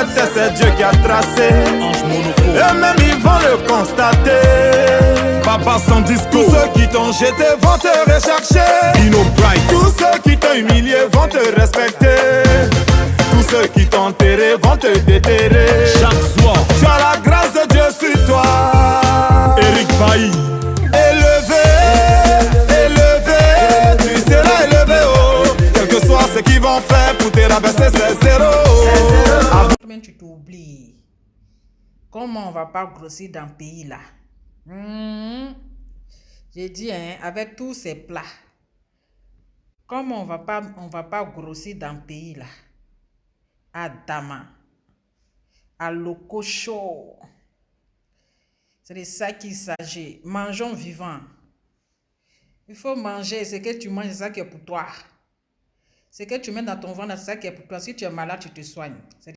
recette, c'est Dieu qui a tracé. Et même ils vont le constater. Papa sans discours. Tous ceux qui t'ont jeté vont te rechercher. Ino Bright. Tous ceux qui t'ont humilié vont te respecter. Tous ceux qui t'ont enterré vont te déterrer. Chaque soir, tu as la grâce de Dieu sur toi. Eric Bailly. Élevé, élevé, tu seras élevé, oh. Quel que soit ce qu'ils vont faire pour te rabaisser, c'est zéro. Comment tu t'oublies? Comment on va pas grossir dans le pays là? J'ai dit, hein, avec tous ces plats, comment on va pas grossir dans le pays là? À Dama, à Lokocho. C'est de ça qu'il s'agit. Mangeons vivant. Il faut manger. Ce que tu manges, c'est ça qui est pour toi. Ce que tu mets dans ton ventre, c'est ça qui est pour toi. Si tu es malade, tu te soignes.